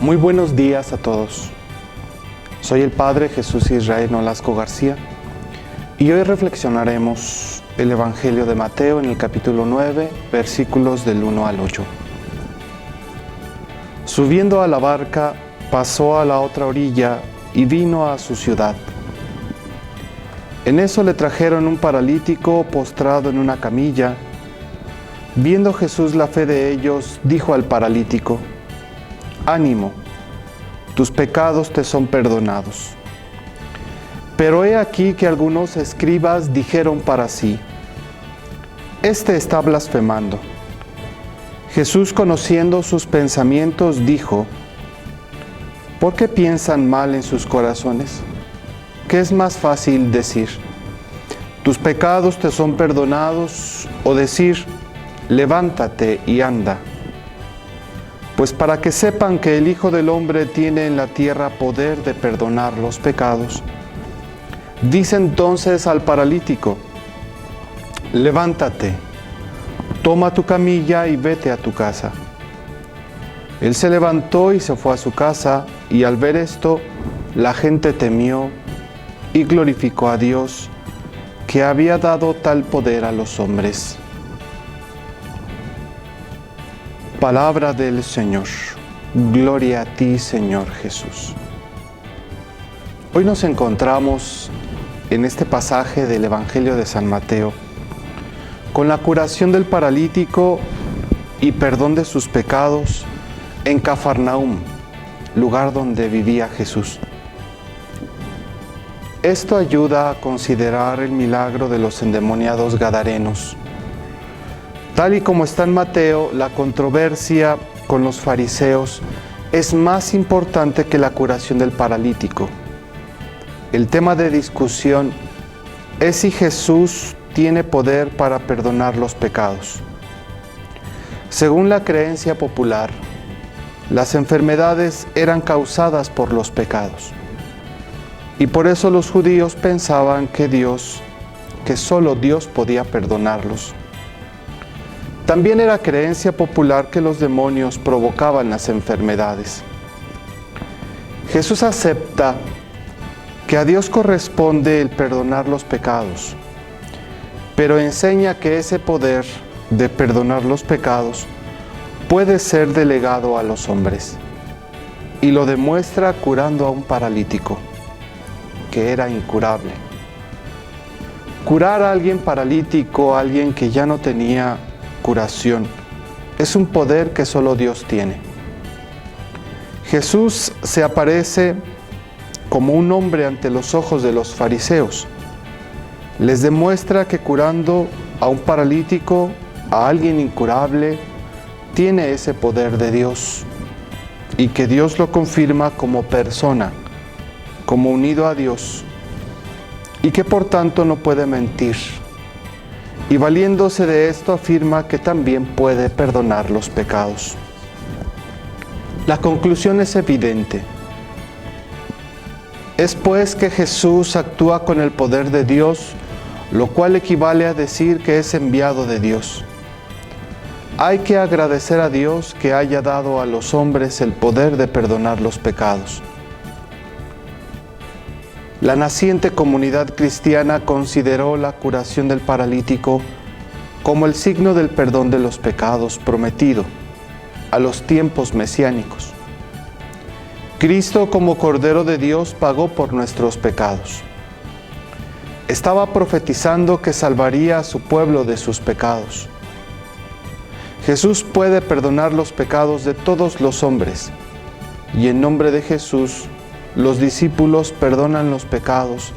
Muy buenos días a todos. Soy el Padre Jesús Israel Nolasco García y hoy reflexionaremos el Evangelio de Mateo en el capítulo 9, versículos del 1 al 8. Subiendo a la barca, pasó a la otra orilla y vino a su ciudad. En eso le trajeron un paralítico postrado en una camilla. Viendo Jesús la fe de ellos, dijo al paralítico: «Ánimo, tus pecados te son perdonados». Pero he aquí que algunos escribas dijeron para sí: «Este está blasfemando». Jesús, conociendo sus pensamientos, dijo: «¿Por qué piensan mal en sus corazones? ¿Qué es más fácil decir: tus pecados te son perdonados, o decir: levántate y anda? Pues para que sepan que el Hijo del Hombre tiene en la tierra poder de perdonar los pecados». Dice entonces al paralítico: «Levántate, toma tu camilla y vete a tu casa». Él se levantó y se fue a su casa, y al ver esto, la gente temió y glorificó a Dios, que había dado tal poder a los hombres. Palabra del Señor. Gloria a ti, Señor Jesús. Hoy nos encontramos en este pasaje del Evangelio de San Mateo con la curación del paralítico y perdón de sus pecados en Cafarnaúm, lugar donde vivía Jesús. Esto ayuda a considerar el milagro de los endemoniados gadarenos. Tal y como está en Mateo, la controversia con los fariseos es más importante que la curación del paralítico. El tema de discusión es si Jesús tiene poder para perdonar los pecados. Según la creencia popular, las enfermedades eran causadas por los pecados. Y por eso los judíos pensaban que solo Dios podía perdonarlos. También era creencia popular que los demonios provocaban las enfermedades. Jesús acepta que a Dios corresponde el perdonar los pecados, pero enseña que ese poder de perdonar los pecados puede ser delegado a los hombres, y lo demuestra curando a un paralítico que era incurable. Curar a alguien paralítico, a alguien que ya no tenía curación, es un poder que solo Dios tiene. Jesús se aparece como un hombre ante los ojos de los fariseos. Les demuestra que curando a un paralítico, a alguien incurable, tiene ese poder de Dios, y que Dios lo confirma como persona, como unido a Dios, y que por tanto no puede mentir. Y valiéndose de esto afirma que también puede perdonar los pecados. La conclusión es evidente. Es pues que Jesús actúa con el poder de Dios, lo cual equivale a decir que es enviado de Dios. Hay que agradecer a Dios que haya dado a los hombres el poder de perdonar los pecados. La naciente comunidad cristiana consideró la curación del paralítico como el signo del perdón de los pecados prometido a los tiempos mesiánicos. Cristo, como Cordero de Dios, pagó por nuestros pecados. Estaba profetizando que salvaría a su pueblo de sus pecados. Jesús puede perdonar los pecados de todos los hombres, y en nombre de Jesús, los discípulos perdonan los pecados,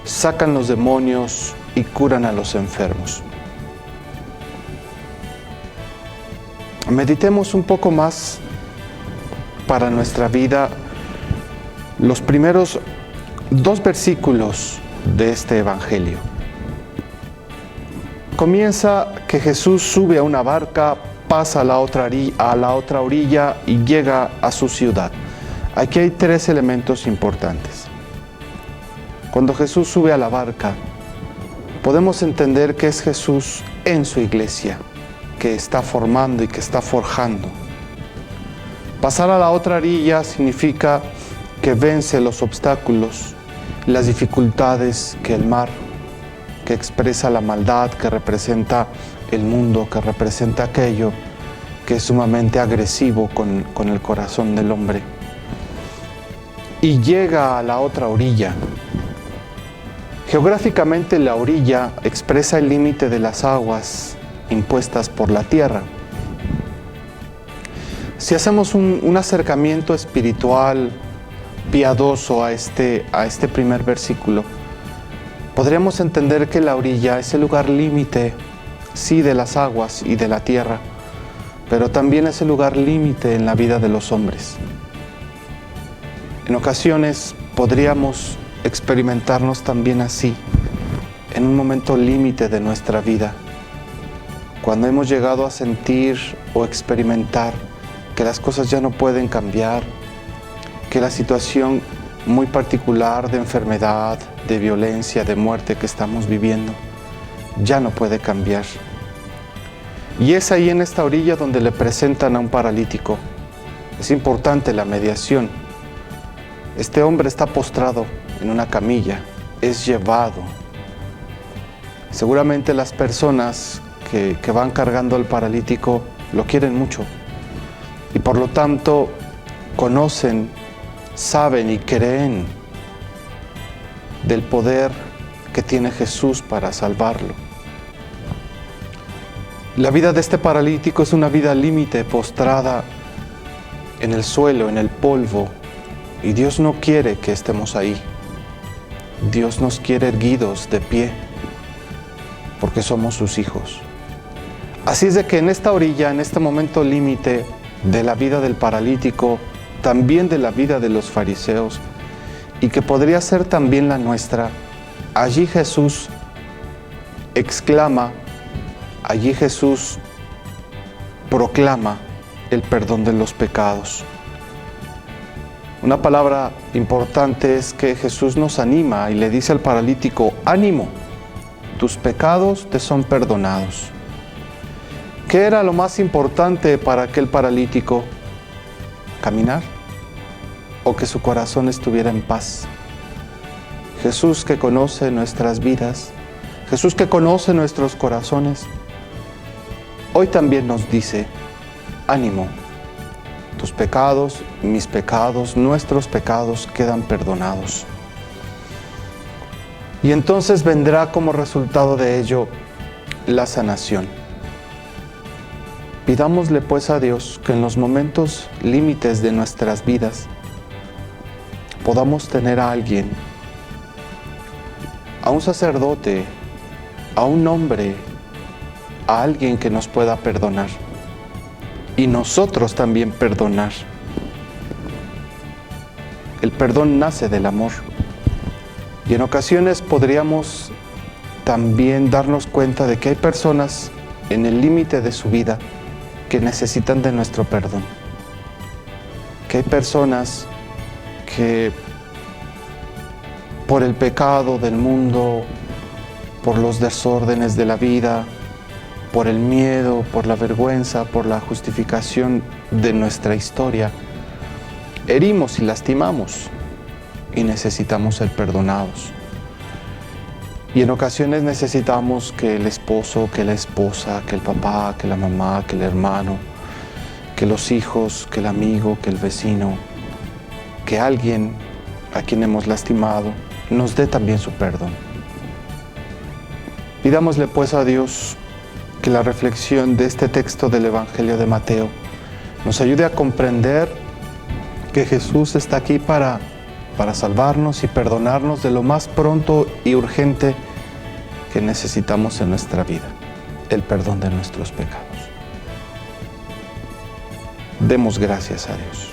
sacan los demonios y curan a los enfermos. Meditemos un poco más para nuestra vida los primeros 2 versículos de este Evangelio. Comienza que Jesús sube a una barca, pasa a la otra orilla y llega a su ciudad. Aquí hay 3 elementos importantes. Cuando Jesús sube a la barca, podemos entender que es Jesús en su iglesia, que está formando y que está forjando. Pasar a la otra orilla significa que vence los obstáculos, las dificultades que el mar, que expresa la maldad, que representa el mundo, que representa aquello que es sumamente agresivo con el corazón del hombre. Y llega a la otra orilla. Geográficamente la orilla expresa el límite de las aguas impuestas por la tierra. Si hacemos un acercamiento espiritual, piadoso a este primer versículo, podríamos entender que la orilla es el lugar límite, sí, de las aguas y de la tierra, pero también es el lugar límite en la vida de los hombres. En ocasiones podríamos experimentarnos también así, en un momento límite de nuestra vida, cuando hemos llegado a sentir o experimentar que las cosas ya no pueden cambiar, que la situación muy particular de enfermedad, de violencia, de muerte que estamos viviendo, ya no puede cambiar. Y es ahí en esta orilla donde le presentan a un paralítico. Es importante la mediación. Este hombre está postrado en una camilla, es llevado. Seguramente las personas que van cargando al paralítico lo quieren mucho y por lo tanto conocen, saben y creen del poder que tiene Jesús para salvarlo. La vida de este paralítico es una vida límite, postrada en el suelo, en el polvo, y Dios no quiere que estemos ahí. Dios nos quiere erguidos de pie, porque somos sus hijos. Así es de que en esta orilla, en este momento límite de la vida del paralítico, también de la vida de los fariseos, y que podría ser también la nuestra, allí Jesús exclama, allí Jesús proclama el perdón de los pecados. Una palabra importante es que Jesús nos anima y le dice al paralítico: ánimo, tus pecados te son perdonados. ¿Qué era lo más importante para aquel paralítico? ¿Caminar? ¿O que su corazón estuviera en paz? Jesús, que conoce nuestras vidas, Jesús, que conoce nuestros corazones, hoy también nos dice: ánimo, tus pecados, mis pecados, nuestros pecados quedan perdonados. Y entonces vendrá como resultado de ello la sanación. Pidámosle pues a Dios que en los momentos límites de nuestras vidas podamos tener a alguien, a un sacerdote, a un hombre, a alguien que nos pueda perdonar y nosotros también perdonar. El perdón nace del amor y en ocasiones podríamos también darnos cuenta de que hay personas en el límite de su vida que necesitan de nuestro perdón, que hay personas que por el pecado del mundo, por los desórdenes de la vida, por el miedo, por la vergüenza, por la justificación de nuestra historia, herimos y lastimamos y necesitamos ser perdonados. Y en ocasiones necesitamos que el esposo, que la esposa, que el papá, que la mamá, que el hermano, que los hijos, que el amigo, que el vecino, que alguien a quien hemos lastimado nos dé también su perdón. Pidámosle pues a Dios que la reflexión de este texto del Evangelio de Mateo nos ayude a comprender que Jesús está aquí para salvarnos y perdonarnos de lo más pronto y urgente que necesitamos en nuestra vida, el perdón de nuestros pecados. Demos gracias a Dios.